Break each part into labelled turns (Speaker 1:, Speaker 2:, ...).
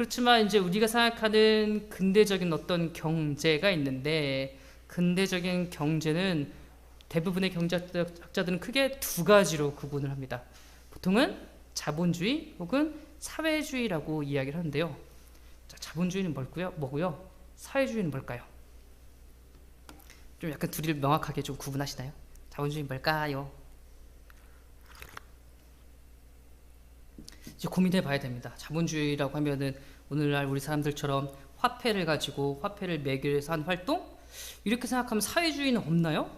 Speaker 1: 그렇지만 이제 우리가 생각하는 근대적인 어떤 경제가 있는데, 근대적인 경제는 대부분의 경제학자들은 크게 두 가지로 구분을 합니다. 보통은 자본주의 혹은 사회주의라고 이야기를 하는데요. 자, 자본주의는 뭐고요? 사회주의는 뭘까요? 좀 약간 둘이를 명확하게 좀 구분하시나요? 자본주의는 뭘까요? 이제 고민해 봐야 됩니다. 자본주의라고 하면은 오늘날 우리 사람들처럼 화폐를 가지고 화폐를 매기로 해서 한 활동? 이렇게 생각하면 사회주의는 없나요?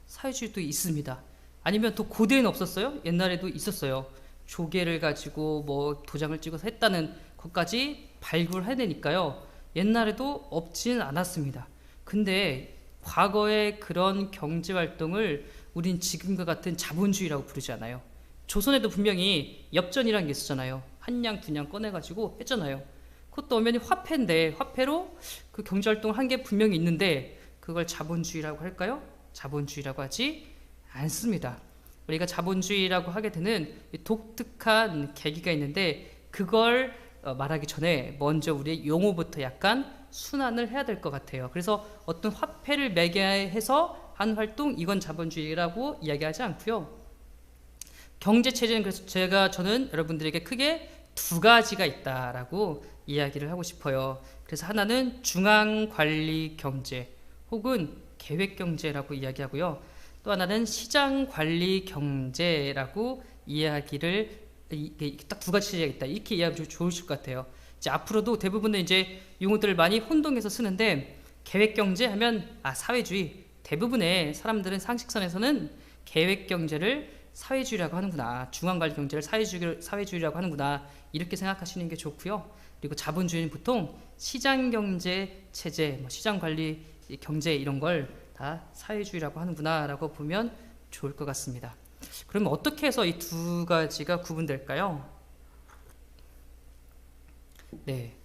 Speaker 1: 사회주의도 있습니다. 아니면 더 고대에는 없었어요? 옛날에도 있었어요. 조개를 가지고 뭐 도장을 찍어서 했다는 것까지 발굴해야 되니까요. 옛날에도 없지는 않았습니다. 근데 과거의 그런 경제활동을 우린 지금과 같은 자본주의라고 부르지 않아요. 조선에도 분명히 엽전이라는 게 있었잖아요. 한 양, 두 양 꺼내가지고 했잖아요. 그것도 엄연히 화폐인데, 화폐로 그 경제활동을 한 게 분명히 있는데, 그걸 자본주의라고 할까요? 자본주의라고 하지 않습니다. 우리가 자본주의라고 하게 되는 독특한 계기가 있는데, 그걸 말하기 전에 먼저 우리의 용어부터 약간 순환을 해야 될 것 같아요. 그래서 어떤 화폐를 매개해서 한 활동, 이건 자본주의라고 이야기하지 않고요. 경제체제는 그래서 저는 여러분들에게 크게 두 가지가 있다라고 이야기를 하고 싶어요. 그래서 하나는 중앙관리경제 혹은 계획경제라고 이야기하고요. 또 하나는 시장관리경제라고 이야기를, 딱 두 가지 체제가 있다, 이렇게 이해하면 좋으실 것 같아요. 이제 앞으로도 대부분의 이제 용어들을 많이 혼동해서 쓰는데, 계획경제 하면 사회주의, 대부분의 사람들은 상식선에서는 계획경제를 사회주의라고 하는구나, 중앙관리경제를 사회주의라고 하는구나, 이렇게 생각하시는 게 좋고요. 그리고 자본주의는 보통 시장경제 체제, 시장관리경제 이런 걸 다 사회주의라고 하는구나 라고 보면 좋을 것 같습니다. 그러면 어떻게 해서 이 두 가지가 구분될까요? 네,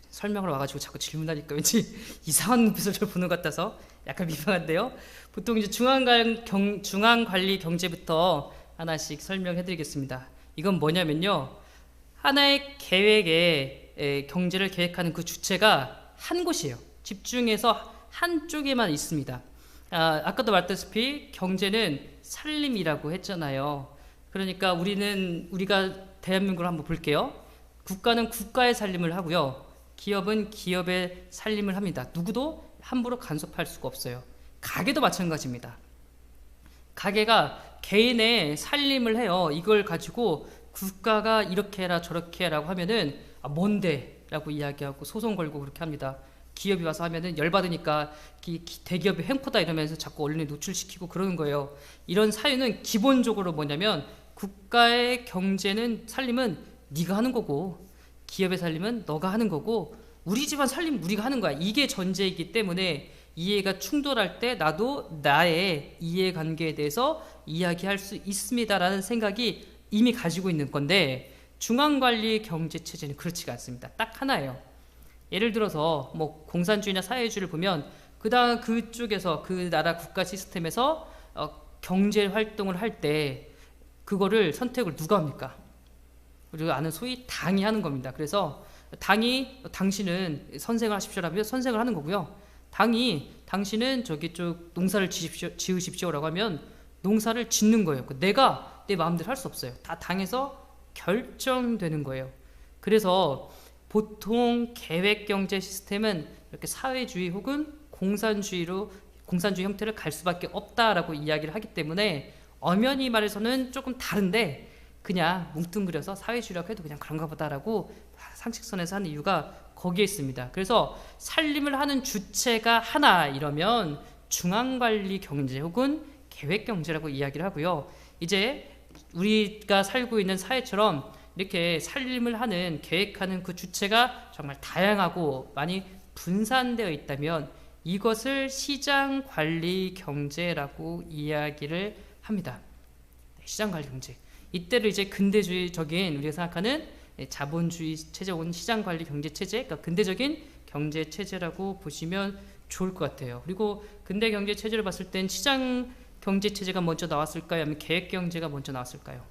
Speaker 1: 설명을 와가지고 자꾸 질문하니까 왠지 이상한 눈빛을 저 보는 것 같아서 약간 민망한데요. 보통 이제 중앙관리 경제부터 하나씩 설명해드리겠습니다. 이건 뭐냐면요, 하나의 계획에 경제를 계획하는 그 주체가 한 곳이에요. 집중해서 한쪽에만 있습니다. 아까도 말했다시피 경제는 살림이라고 했잖아요. 그러니까 우리가 대한민국을 한번 볼게요. 국가는 국가의 살림을 하고요, 기업은 기업의 살림을 합니다. 누구도 함부로 간섭할 수가 없어요. 가게도 마찬가지입니다. 가게가 개인의 살림을 해요. 이걸 가지고 국가가 이렇게 해라 저렇게 해라고 하면은 뭔데? 라고 이야기하고 소송 걸고 그렇게 합니다. 기업이 와서 하면은 열받으니까 대기업이 횡포다 이러면서 자꾸 언론에 노출시키고 그러는 거예요. 이런 사유는 기본적으로 뭐냐면, 국가의 경제는 살림은 네가 하는 거고, 기업의 살림은 너가 하는 거고, 우리 집안 살림 우리가 하는 거야, 이게 전제이기 때문에 이해가 충돌할 때 나도 나의 이해관계에 대해서 이야기할 수 있습니다라는 생각이 이미 가지고 있는 건데, 중앙관리 경제체제는 그렇지가 않습니다. 딱 하나예요. 예를 들어서 뭐 공산주의나 사회주의를 보면 그쪽에서 그 나라 국가 시스템에서 경제 활동을 할 때 그거를 선택을 누가 합니까? 우리가 아는 소위 당이 하는 겁니다. 그래서 당이 당신은 선생을 하십시오라면 선생을 하는 거고요. 당이 당신은 저기 쪽 농사를 지으십시오라고 하면 농사를 짓는 거예요. 내가 내 마음대로 할 수 없어요. 다 당에서 결정되는 거예요. 그래서 보통 계획경제 시스템은 이렇게 사회주의 혹은 공산주의 형태를 갈 수밖에 없다라고 이야기를 하기 때문에, 엄연히 말해서는 조금 다른데 그냥 뭉뚱그려서 사회주의라고 해도 그냥 그런가 보다라고 상식선에서 하는 이유가 거기에 있습니다. 그래서 살림을 하는 주체가 하나 이러면 중앙관리 경제 혹은 계획경제라고 이야기를 하고요. 이제 우리가 살고 있는 사회처럼 이렇게 살림을 하는, 계획하는 그 주체가 정말 다양하고 많이 분산되어 있다면 이것을 시장관리경제라고 이야기를 합니다. 시장관리경제. 이때를 이제 근대주의적인 우리가 생각하는 자본주의 체제 혹은 시장관리 경제체제, 그러니까 근대적인 경제체제라고 보시면 좋을 것 같아요. 그리고 근대 경제체제를 봤을 땐 시장 경제체제가 먼저 나왔을까요? 아니면 계획경제가 먼저 나왔을까요?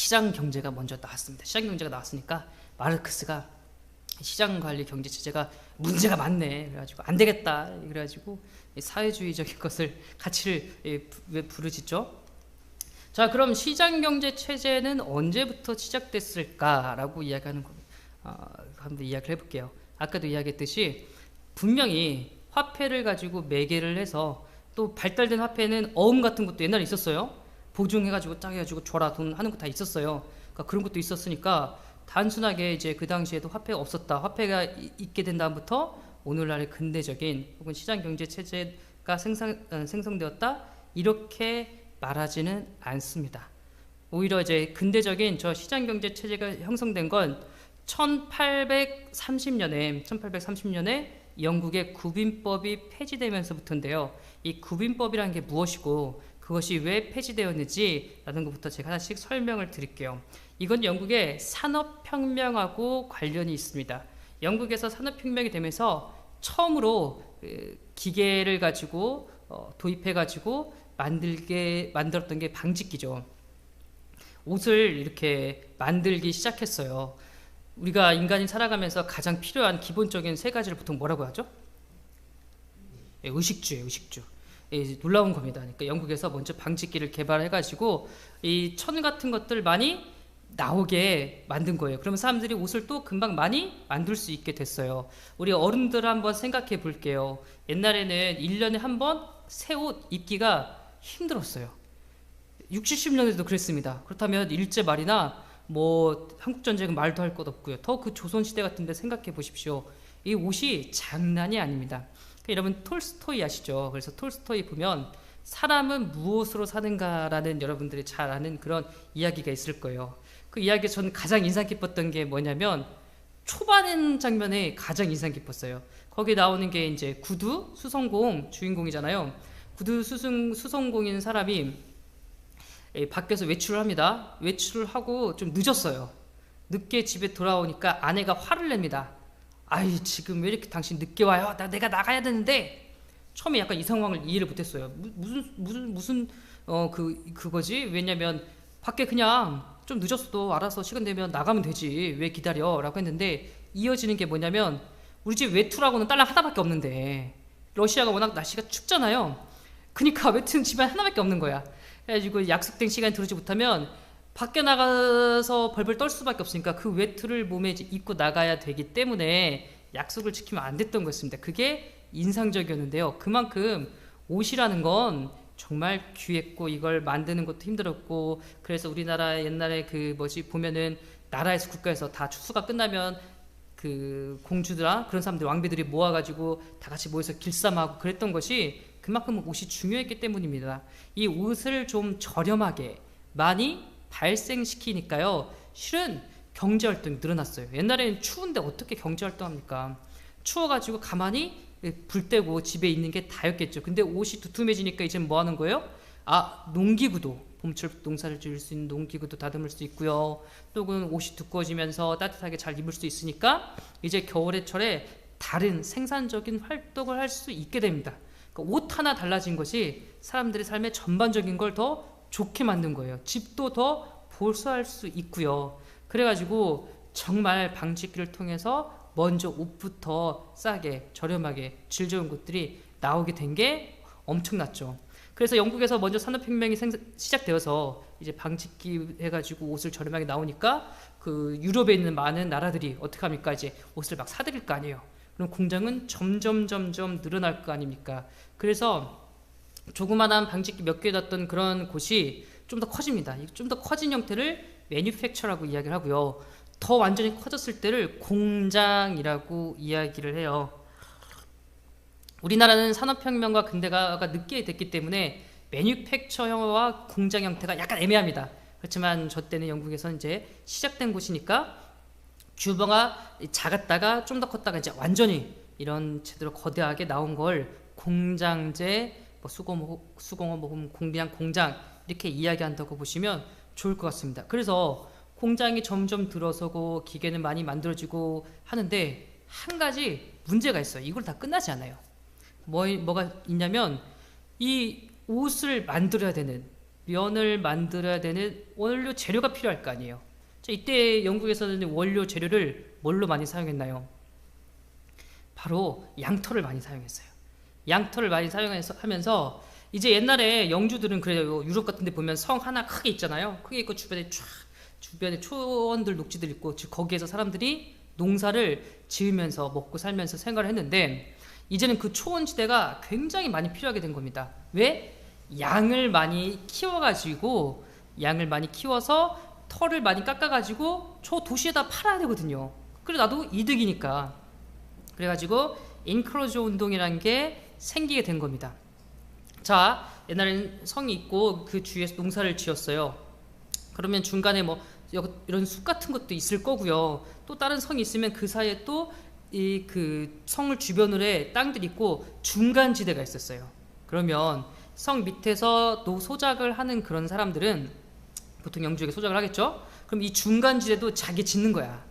Speaker 1: 시장 경제가 먼저 나왔습니다. 시장 경제가 나왔으니까 마르크스가 시장 관리 경제 체제가 문제가 많네. 그래가지고 안 되겠다. 그래가지고 사회주의적인 것을 가치를 부르짖죠. 자, 그럼 시장 경제 체제는 언제부터 시작됐을까라고 이야기하는 거 한번 이야기를 해볼게요. 아까도 이야기했듯이 분명히 화폐를 가지고 매개를 해서 또 발달된 화폐는 어음 같은 것도 옛날에 있었어요. 보증해가지고 딱 해가지고 줘라 돈 하는 거 다 있었어요. 그러니까 그런 것도 있었으니까 단순하게 이제 그 당시에도 화폐가 없었다. 화폐가 있게 된 다음부터 오늘날의 근대적인 혹은 시장 경제 체제가 생성되었다. 이렇게 말하지는 않습니다. 오히려 이제 근대적인 저 시장 경제 체제가 형성된 건 1830년에 영국의 구빈법이 폐지되면서부터인데요. 이 구빈법이라는 게 무엇이고 그것이 왜 폐지되었는지라는 것부터 제가 하나씩 설명을 드릴게요. 이건 영국의 산업혁명하고 관련이 있습니다. 영국에서 산업혁명이 되면서 처음으로 기계를 가지고 도입해가지고 만들었던 게 방직기죠. 옷을 이렇게 만들기 시작했어요. 우리가 인간이 살아가면서 가장 필요한 기본적인 세 가지를 보통 뭐라고 하죠? 의식주예요, 의식주. 놀라운 겁니다. 그러니까 영국에서 먼저 방직기를 개발해가지고 이 천 같은 것들 많이 나오게 만든 거예요. 그러면 사람들이 옷을 또 금방 많이 만들 수 있게 됐어요. 우리 어른들 한번 생각해 볼게요. 옛날에는 1년에 한 번 새 옷 입기가 힘들었어요. 60, 70년에도 그랬습니다. 그렇다면 일제 말이나 뭐 한국전쟁은 말도 할 것 없고요. 더 그 조선시대 같은 데 생각해 보십시오. 이 옷이 장난이 아닙니다. 여러분 톨스토이 아시죠? 그래서 톨스토이 보면 사람은 무엇으로 사는가라는 여러분들이 잘 아는 그런 이야기가 있을 거예요. 그 이야기에서 저는 가장 인상 깊었던 게 뭐냐면 초반 장면에 가장 인상 깊었어요. 거기 나오는 게 이제 구두 수성공 주인공이잖아요. 구두 수성공인 사람이 밖에서 외출을 합니다. 외출을 하고 좀 늦었어요. 늦게 집에 돌아오니까 아내가 화를 냅니다. 아이 지금 왜 이렇게 당신 늦게 와요? 내가 나가야 되는데. 처음에 약간 이 상황을 이해를 못했어요. 무슨 그거지? 왜냐면 밖에 그냥 좀 늦었어도 알아서 시간 되면 나가면 되지 왜 기다려? 라고 했는데 이어지는 게 뭐냐면 우리 집 외투라고는 딸랑 하나밖에 없는데 러시아가 워낙 날씨가 춥잖아요. 그러니까 외투는 집에 하나밖에 없는 거야. 그래가지고 약속된 시간에 들어오지 못하면 밖에 나가서 벌벌 떨 수밖에 없으니까 그 외투를 몸에 이제 입고 나가야 되기 때문에 약속을 지키면 안 됐던 것입니다. 그게 인상적이었는데요. 그만큼 옷이라는 건 정말 귀했고 이걸 만드는 것도 힘들었고 그래서 우리나라 옛날에 보면은 나라에서 국가에서 다 추수가 끝나면 그 공주들아 그런 사람들 왕비들이 모아가지고 다 같이 모여서 길쌈하고 그랬던 것이 그만큼 옷이 중요했기 때문입니다. 이 옷을 좀 저렴하게 많이 발생시키니까요. 실은 경제활동이 늘어났어요. 옛날에는 추운데 어떻게 경제활동합니까? 추워가지고 가만히 불 떼고 집에 있는 게 다였겠죠. 근데 옷이 두툼해지니까 이제 뭐 하는 거예요? 농기구도 봄철 농사를 지을 수 있는 농기구도 다듬을 수 있고요. 또는 옷이 두꺼워지면서 따뜻하게 잘 입을 수 있으니까 이제 겨울철에 다른 생산적인 활동을 할 수 있게 됩니다. 그러니까 옷 하나 달라진 것이 사람들의 삶의 전반적인 걸 더 좋게 만든 거예요. 집도 더 보수할 수 있고요. 그래가지고 정말 방직기를 통해서 먼저 옷부터 싸게 저렴하게 질 좋은 것들이 나오게 된 게 엄청났죠. 그래서 영국에서 먼저 산업혁명이 시작되어서 이제 방직기 해가지고 옷을 저렴하게 나오니까 그 유럽에 있는 많은 나라들이 어떻게 합니까? 이제 옷을 막 사들일 거 아니에요. 그럼 공장은 점점 늘어날 거 아닙니까? 그래서 조그마한 방직기 몇 개 놨던 그런 곳이 좀 더 커집니다. 좀 더 커진 형태를 매뉴팩처라고 이야기를 하고요. 더 완전히 커졌을 때를 공장이라고 이야기를 해요. 우리나라는 산업혁명과 근대화가 늦게 됐기 때문에 매뉴팩처형과 공장 형태가 약간 애매합니다. 그렇지만 저 때는 영국에서는 이제 시작된 곳이니까 규모가 작았다가 좀 더 컸다가 이제 완전히 이런 제대로 거대하게 나온 걸 공장제, 수공업, 그냥 공장 이렇게 이야기한다고 보시면 좋을 것 같습니다. 그래서 공장이 점점 들어서고 기계는 많이 만들어지고 하는데 한 가지 문제가 있어요. 이걸 다 끝나지 않아요. 뭐가 있냐면 이 옷을 만들어야 되는 면을 만들어야 되는 원료 재료가 필요할 거 아니에요. 자, 이때 영국에서는 원료 재료를 뭘로 많이 사용했나요? 바로 양털을 많이 사용했어요. 양털을 많이 사용하면서 이제 옛날에 영주들은 그래요. 유럽 같은 데 보면 성 하나 크게 있잖아요. 크게 있고 주변에 초원들, 녹지들 있고, 즉 거기에서 사람들이 농사를 지으면서 먹고 살면서 생활을 했는데, 이제는 그 초원지대가 굉장히 많이 필요하게 된 겁니다. 왜? 양을 많이 키워가지고, 양을 많이 키워서 털을 많이 깎아가지고 도시에다 팔아야 되거든요. 그래 나도 이득이니까. 그래가지고 인크로즈 운동이라는 게 생기게 된 겁니다. 자, 옛날에는 성이 있고 그 주위에서 농사를 지었어요. 그러면 중간에 뭐 이런 숲 같은 것도 있을 거고요. 또 다른 성이 있으면 그 사이에 또 이 그 성을 주변으로 해 땅들이 있고 중간지대가 있었어요. 그러면 성 밑에서 소작을 하는 그런 사람들은 보통 영주에게 소작을 하겠죠. 그럼 이 중간지대도 자기 짓는 거야.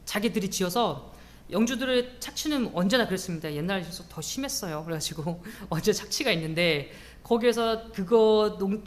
Speaker 1: 자기들이 지어서, 영주들의 착취는 언제나 그랬습니다. 옛날에 더 심했어요. 그래가지고 언제 착취가 있는데, 거기에서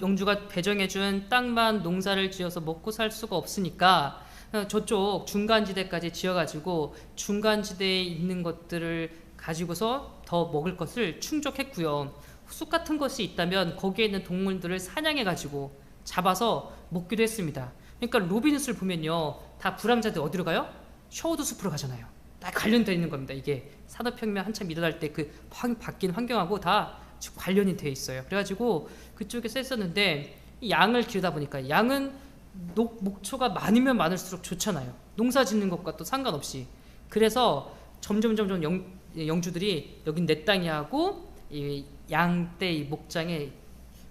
Speaker 1: 영주가 배정해준 땅만 농사를 지어서 먹고 살 수가 없으니까 저쪽 중간지대까지 지어가지고 중간지대에 있는 것들을 가지고서 더 먹을 것을 충족했고요. 숲 같은 것이 있다면 거기에 있는 동물들을 사냥해가지고 잡아서 먹기도 했습니다. 그러니까 로빈 훗을 보면요, 다 불황자들 어디로 가요? 셔우드 숲으로 가잖아요. 다 관련되어 있는 겁니다. 이게 산업혁명 한참 일어날 때 그 바뀐 환경하고 다 관련이 되어 있어요. 그래가지고 그쪽에서 했었는데, 양을 기르다 보니까, 양은 목초가 많으면 많을수록 좋잖아요. 농사 짓는 것과 또 상관없이. 그래서 점점 영주들이 여긴 내 땅이 하고 이 양떼 목장에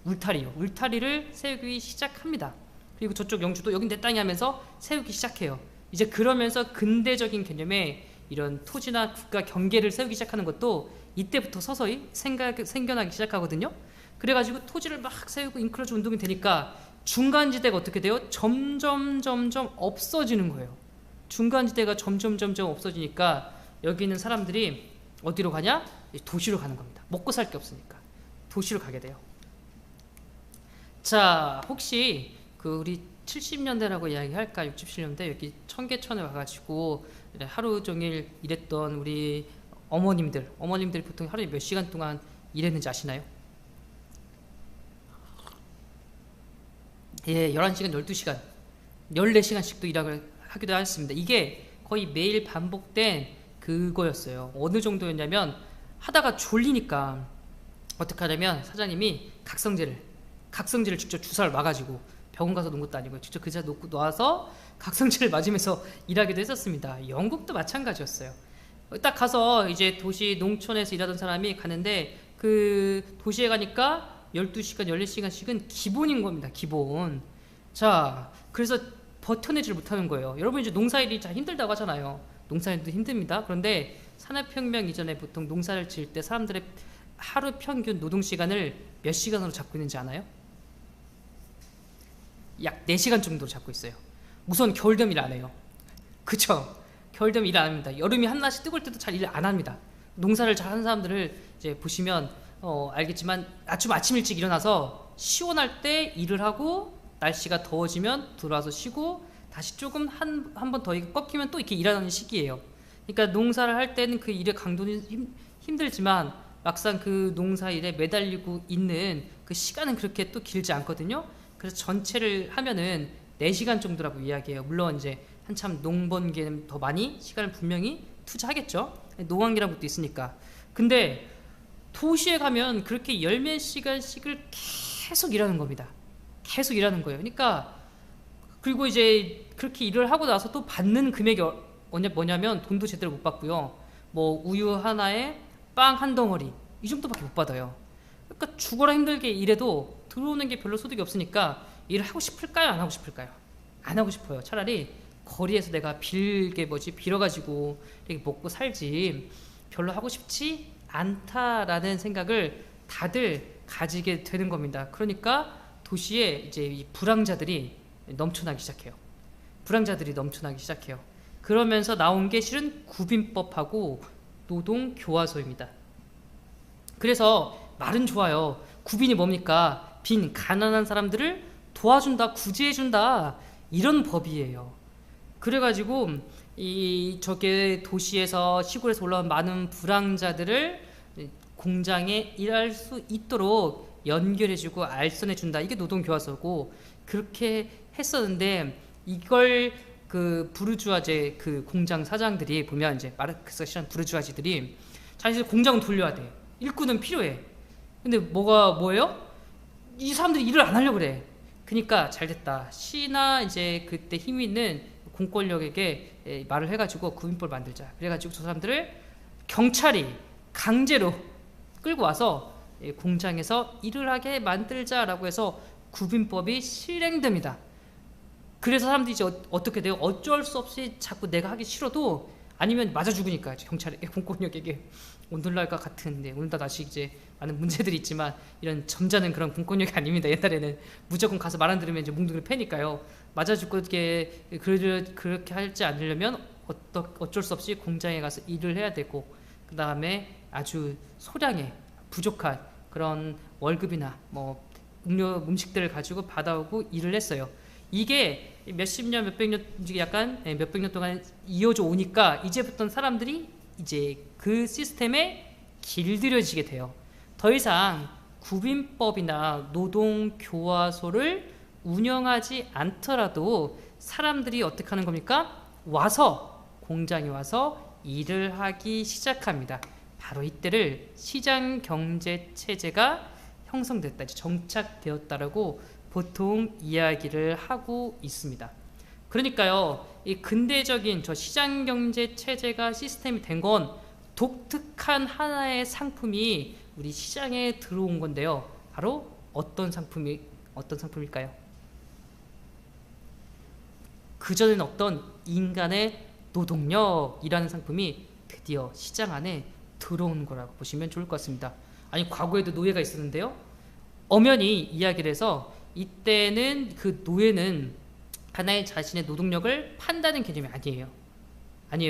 Speaker 1: 울타리를 세우기 시작합니다. 그리고 저쪽 영주도 여긴 내 땅이 하면서 세우기 시작해요. 이제 그러면서 근대적인 개념의 이런 토지나 국가 경계를 세우기 시작하는 것도 이때부터 서서히 생겨나기 시작하거든요. 그래가지고 토지를 막 세우고 인크로즈 운동이 되니까 중간지대가 어떻게 돼요? 점점 없어지는 거예요. 중간지대가 점점 없어지니까 여기 있는 사람들이 어디로 가냐? 도시로 가는 겁니다. 먹고 살 게 없으니까 도시로 가게 돼요. 자, 혹시 우리 70년대라고 이야기할까? 60, 70년대 여기 청계천에 와가지고 하루 종일 일했던 우리 어머님들이 보통 하루에 몇 시간 동안 일했는지 아시나요? 예, 11시간, 12시간, 14시간씩도 하기도 했습니다. 이게 거의 매일 반복된 그거였어요. 어느 정도였냐면, 하다가 졸리니까 어떻게 하냐면 사장님이 각성제를 직접 주사를 놔가지고, 병원 가서 놓은 것도 아니고 직접 그 자리에 놓고 놔서 각성제를 맞으면서 일하기도 했었습니다. 영국도 마찬가지였어요. 딱 가서 이제 농촌에서 일하던 사람이 가는데, 그 도시에 가니까 12시간, 14시간씩은 기본인 겁니다. 기본. 자, 그래서 버텨내지를 못하는 거예요. 여러분 이제 농사일이 참 힘들다고 하잖아요. 농사일도 힘듭니다. 그런데 산업혁명 이전에 보통 농사를 지을 때 사람들의 하루 평균 노동시간을 몇 시간으로 잡고 있는지 아나요? 약 4시간 정도로 잡고 있어요. 우선 겨울 되면 일 안 해요. 그쵸? 겨울 되면 일 안 합니다. 여름이 한낮이 뜨거울 때도 잘 일 안 합니다. 농사를 잘 하는 사람들을 이제 보시면 알겠지만, 아침 일찍 일어나서 시원할 때 일을 하고, 날씨가 더워지면 들어와서 쉬고, 다시 조금 한 번 더 꺾이면 또 이렇게 일하는 시기예요. 그러니까 농사를 할 때는 그 일의 강도는 힘들지만 막상 그 농사 일에 매달리고 있는 그 시간은 그렇게 또 길지 않거든요. 그래서 전체를 하면은 4시간 정도라고 이야기해요. 물론 이제 한참 농번기에는 더 많이 시간을 분명히 투자하겠죠. 노광기라는 것도 있으니까. 근데 도시에 가면 그렇게 10몇 시간씩을 계속 일하는 겁니다. 계속 일하는 거예요. 그러니까, 그리고 이제 그렇게 일을 하고 나서 또 받는 금액이 뭐냐면, 돈도 제대로 못 받고요. 뭐 우유 하나에 빵 한 덩어리, 이 정도밖에 못 받아요. 그러니까 죽어라 힘들게 일해도 들어오는 게 별로 소득이 없으니까 일을 하고 싶을까요? 안 하고 싶을까요? 안 하고 싶어요. 차라리 거리에서 내가 빌어가지고 이렇게 먹고 살지, 별로 하고 싶지 않다라는 생각을 다들 가지게 되는 겁니다. 그러니까 도시에 이제 이 불황자들이 넘쳐나기 시작해요. 그러면서 나온 게 실은 구빈법하고 노동교화소입니다. 그래서 말은 좋아요. 구빈이 뭡니까? 빈 가난한 사람들을 도와준다, 구제해준다, 이런 법이에요. 그래가지고 이 저게 도시에서 시골에서 올라온 많은 불황자들을 공장에 일할 수 있도록 연결해주고 알선해준다. 이게 노동교화서고, 그렇게 했었는데 이걸 그 부르주아제 그 공장 사장들이 보면, 이제 마르크스가 싫어하는 부르주아지들이 자기들 공장은 돌려야 돼. 일꾼은 필요해. 근데 뭐예요? 이 사람들이 일을 안 하려고 그래. 그러니까 잘됐다. 시나 이제 그때 힘 있는 공권력에게 말을 해가지고 구민법을 만들자. 그래가지고 저 사람들을 경찰이 강제로 끌고 와서 공장에서 일을 하게 만들자라고 해서 구민법이 실행됩니다. 그래서 사람들이 이제 어떻게 돼요? 어쩔 수 없이 자꾸 내가 하기 싫어도, 아니면 맞아 죽으니까 경찰에게, 공권력에게. 오늘날과 같은데, 오늘날 다시 이제 많은 문제들이 있지만 이런 점잖은 그런 공권력이 아닙니다. 옛날에는 무조건 가서 말 안 들으면 이제 뭉둥이를 패니까요. 맞아 죽고 그렇게 하지 않으려면 어쩔 수 없이 공장에 가서 일을 해야 되고, 그 다음에 아주 소량의 부족한 그런 월급이나 뭐 음식들을 가지고 받아오고 일을 했어요. 이게 몇십 년, 몇백 년, 약간 몇백 년 동안 이어져 오니까 이제부터 사람들이 이제 그 시스템에 길들여지게 돼요. 더 이상 구빈법이나 노동교화소를 운영하지 않더라도 사람들이 어떻게 하는 겁니까? 와서, 공장에 와서 일을 하기 시작합니다. 바로 이때를 시장경제체제가 형성됐다, 정착되었다라고 보통 이야기를 하고 있습니다. 그러니까요, 이 근대적인 저 시장경제체제가 시스템이 된 건 독특한 하나의 상품이 우리 시장에 들어온 건데요. 바로 어떤 상품일까요? 그전에는 없던 인간의 노동력이라는 상품이 드디어 시장 안에 들어온 거라고 보시면 좋을 것 같습니다. 아니, 과거에도 노예가 있었는데요. 엄연히 이야기를 해서 이때는 그 노예는 하나의 자신의 노동력을 판다는 개념이 아니에요.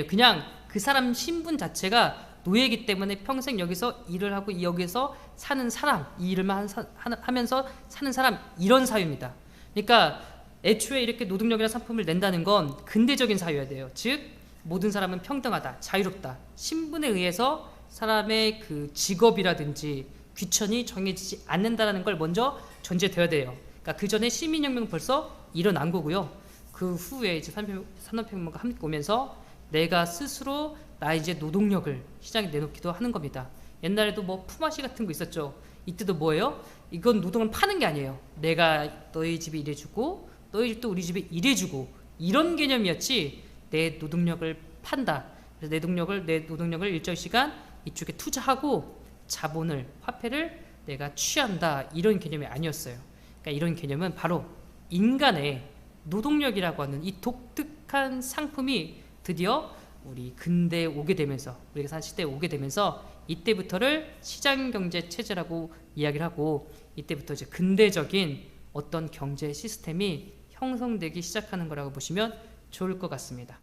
Speaker 1: 그냥 그 사람 신분 자체가 노예이기 때문에 평생 여기서 일을 하고 여기서 사는 사람, 이 일을만 하면서 사는 사람, 이런 사유입니다. 그러니까 애초에 이렇게 노동력이라는 상품을 낸다는 건 근대적인 사유여야 돼요. 즉 모든 사람은 평등하다, 자유롭다, 신분에 의해서 사람의 그 직업이라든지 귀천이 정해지지 않는다는 걸 먼저 전제되어야 돼요. 그러니까 그 전에 시민혁명은 벌써 일어난 거고요. 그 후에 이제 산업혁명과 함께 오면서 내가 스스로 나의 이제 노동력을 시장에 내놓기도 하는 겁니다. 옛날에도 뭐 품앗이 같은 거 있었죠. 이때도 뭐예요? 이건 노동을 파는 게 아니에요. 내가 너희 집에 일해주고 너희 집도 우리 집에 일해주고, 이런 개념이었지 내 노동력을 판다. 그래서 내 노동력을 일정 시간 이쪽에 투자하고 자본을, 화폐를 내가 취한다, 이런 개념이 아니었어요. 그러니까 이런 개념은 바로 인간의 노동력이라고 하는 이 독특한 상품이 드디어 우리 근대에 오게 되면서, 우리가 사는 시대에 오게 되면서 이때부터를 시장경제 체제라고 이야기를 하고, 이때부터 이제 근대적인 어떤 경제 시스템이 형성되기 시작하는 거라고 보시면 좋을 것 같습니다.